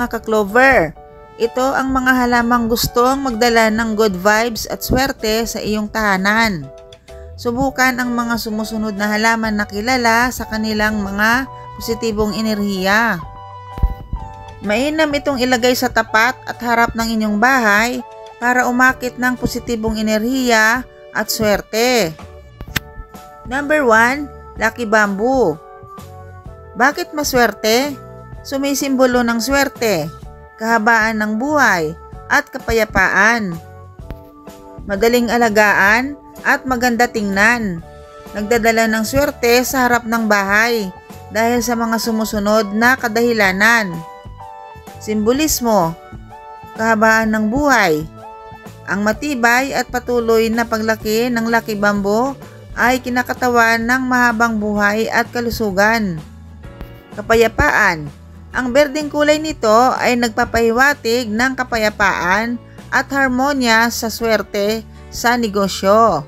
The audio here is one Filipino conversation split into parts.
Mga ka-clover, ito ang mga halamang gustong magdala ng good vibes at swerte sa iyong tahanan. Subukan ang mga sumusunod na halaman na kilala sa kanilang mga positibong enerhiya. Mainam itong ilagay sa tapat at harap ng inyong bahay para umakit ng positibong enerhiya at swerte. Number 1, Lucky Bamboo. Bakit maswerte? Sumisimbolo ng swerte, kahabaan ng buhay, at kapayapaan. Madaling alagaan at maganda tingnan. Nagdadala ng swerte sa harap ng bahay dahil sa mga sumusunod na kadahilanan. Simbolismo, kahabaan ng buhay. Ang matibay at patuloy na paglaki ng Lucky Bamboo ay kinakatawan ng mahabang buhay at kalusugan. Kapayapaan. Ang berdeng kulay nito ay nagpapahiwatig ng kapayapaan at harmonya sa swerte sa negosyo.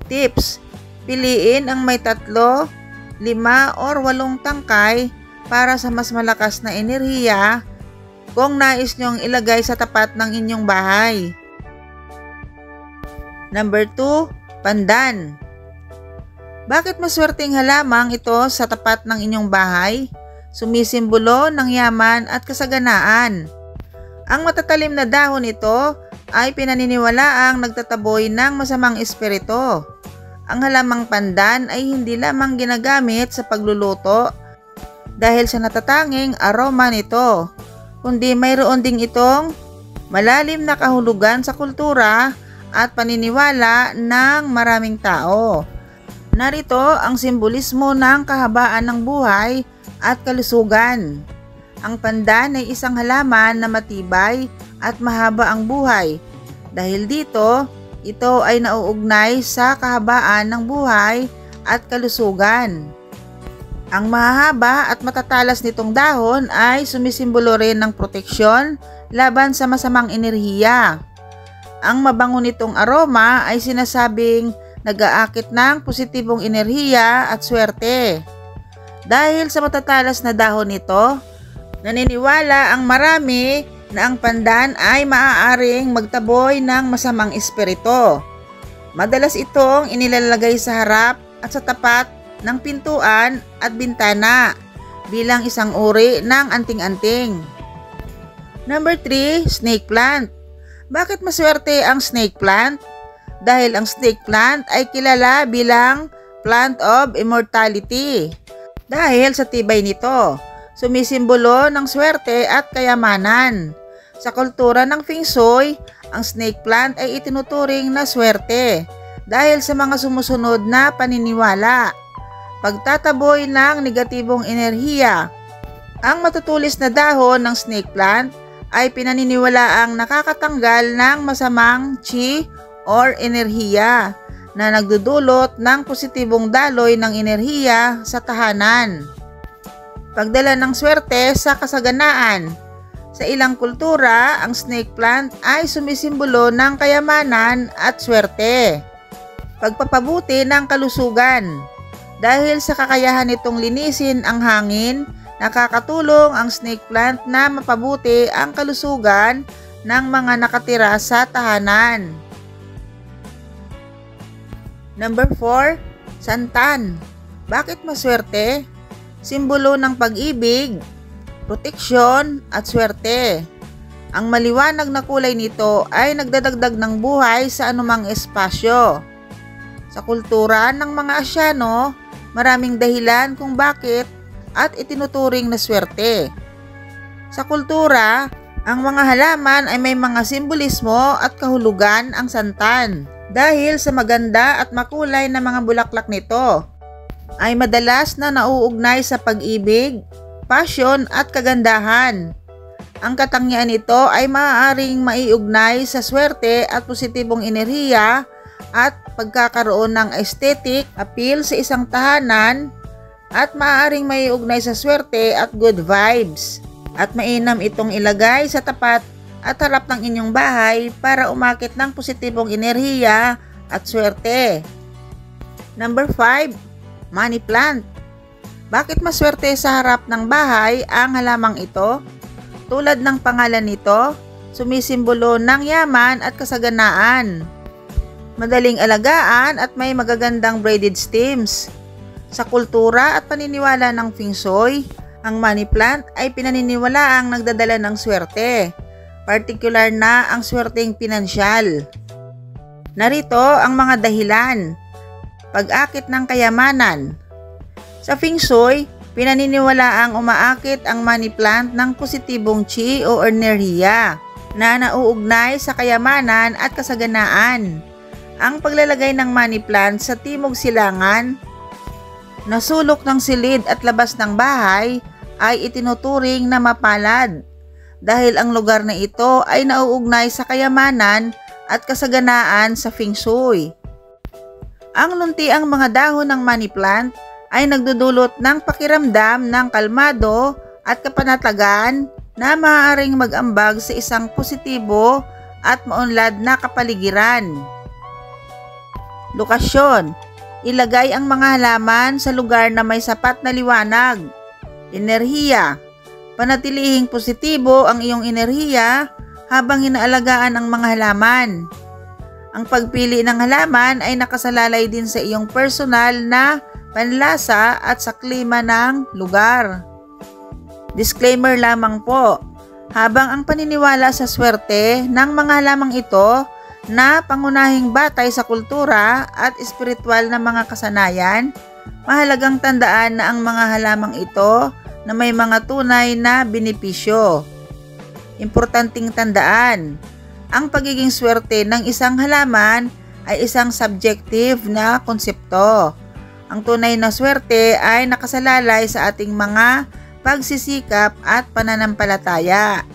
Tips. Piliin ang may 3, 5 or 8 tangkay para sa mas malakas na enerhiya kung nais nyong ilagay sa tapat ng inyong bahay. Number 2, Pandan. Bakit maswerteng halamang ito sa tapat ng inyong bahay? Sumisimbolo ng yaman at kasaganaan. Ang matatalim na dahon nito ay pinaniniwalaang nagtataboy ng masamang espiritu. Ang halamang pandan ay hindi lamang ginagamit sa pagluluto dahil sa natatanging aroma nito, kundi mayroon ding itong malalim na kahulugan sa kultura at paniniwala ng maraming tao. Narito ang simbolismo ng kahabaan ng buhay at kalusugan. Ang pandan ay isang halaman na matibay at mahaba ang buhay. Dahil dito, ito ay nauugnay sa kahabaan ng buhay at kalusugan. Ang mahahaba at matatalas nitong dahon ay sumisimbolo rin ng proteksyon laban sa masamang enerhiya. Ang mabango nitong aroma ay sinasabing nag-aakit ng positibong enerhiya at swerte. Dahil sa matatalas na dahon nito, naniniwala ang marami na ang pandan ay maaaring magtaboy ng masamang espiritu. Madalas itong inilalagay sa harap at sa tapat ng pintuan at bintana bilang isang uri ng anting-anting. Number 3, Snake Plant. Bakit maswerte ang snake plant? Dahil ang snake plant ay kilala bilang plant of immortality. Dahil sa tibay nito, sumisimbolo ng swerte at kayamanan. Sa kultura ng Feng Shui, ang snake plant ay itinuturing na swerte dahil sa mga sumusunod na paniniwala. Pagtataboy ng negatibong enerhiya. Ang matutulis na dahon ng snake plant ay pinaniniwalaang nakakatanggal ng masamang chi or enerhiya na nagdudulot ng positibong daloy ng enerhiya sa tahanan. Pagdala ng swerte sa kasaganaan. Sa ilang kultura, ang snake plant ay sumisimbolo ng kayamanan at swerte. Pagpapabuti ng kalusugan. Dahil sa kakayahan nitong linisin ang hangin, nakakatulong ang snake plant na mapabuti ang kalusugan ng mga nakatira sa tahanan. Number 4, Santan. Bakit maswerte? Simbolo ng pag-ibig, proteksyon at swerte. Ang maliwanag na kulay nito ay nagdadagdag ng buhay sa anumang espasyo. Sa kultura ng mga Asyano, maraming dahilan kung bakit at itinuturing na swerte. Sa kultura, ang mga halaman ay may mga simbolismo at kahulugan ang santan. Dahil sa maganda at makulay na mga bulaklak nito, ay madalas na nauugnay sa pag-ibig, passion at kagandahan. Ang katangian nito ay maaaring maiugnay sa swerte at positibong enerhiya at pagkakaroon ng aesthetic appeal sa isang tahanan at maaaring maiugnay sa swerte at good vibes. At mainam itong ilagay sa tapat at harap ng inyong bahay para umakit ng positibong enerhiya at swerte. Number 5, Money Plant. Bakit maswerte sa harap ng bahay ang halamang ito? Tulad ng pangalan nito, sumisimbolo ng yaman at kasaganaan. Madaling alagaan at may magagandang braided stems. Sa kultura at paniniwala ng Feng Shui, ang money plant ay pinaniniwalaang nagdadala ng swerte, partikular na ang swerteng pinansyal. Narito ang mga dahilan. Pag-akit ng kayamanan. Sa Feng Shui, pinaniniwalaang umaakit ang money plant ng positibong chi o enerhiya na nauugnay sa kayamanan at kasaganaan. Ang paglalagay ng money plant sa timog silangan na sulok ng silid at labas ng bahay ay itinuturing na mapalad dahil ang lugar na ito ay nauugnay sa kayamanan at kasaganaan sa Feng Shui. Ang luntiang mga dahon ng money plant ay nagdudulot ng pakiramdam ng kalmado at kapanatagan na maaaring mag-ambag sa isang positibo at maunlad na kapaligiran. Lokasyon. Ilagay ang mga halaman sa lugar na may sapat na liwanag. Enerhiya. Panatilihing positibo ang iyong enerhiya habang inaalagaan ang mga halaman. Ang pagpili ng halaman ay nakasalalay din sa iyong personal na panlasa at sa klima ng lugar. Disclaimer lamang po, habang ang paniniwala sa swerte ng mga halamang ito na pangunahing batay sa kultura at espiritual na mga kasanayan, mahalagang tandaan na ang mga halamang ito na may mga tunay na benepisyo. Importanteng tandaan, ang pagiging swerte ng isang halaman ay isang subjective na konsepto. Ang tunay na swerte ay nakasalalay sa ating mga pagsisikap at pananampalataya.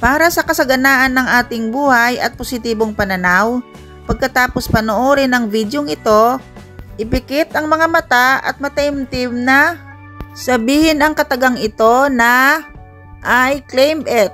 Para sa kasaganaan ng ating buhay at positibong pananaw, pagkatapos panoorin ang videong ito, ipikit ang mga mata at mataimtim na sabihin ang katagang ito na I claim it.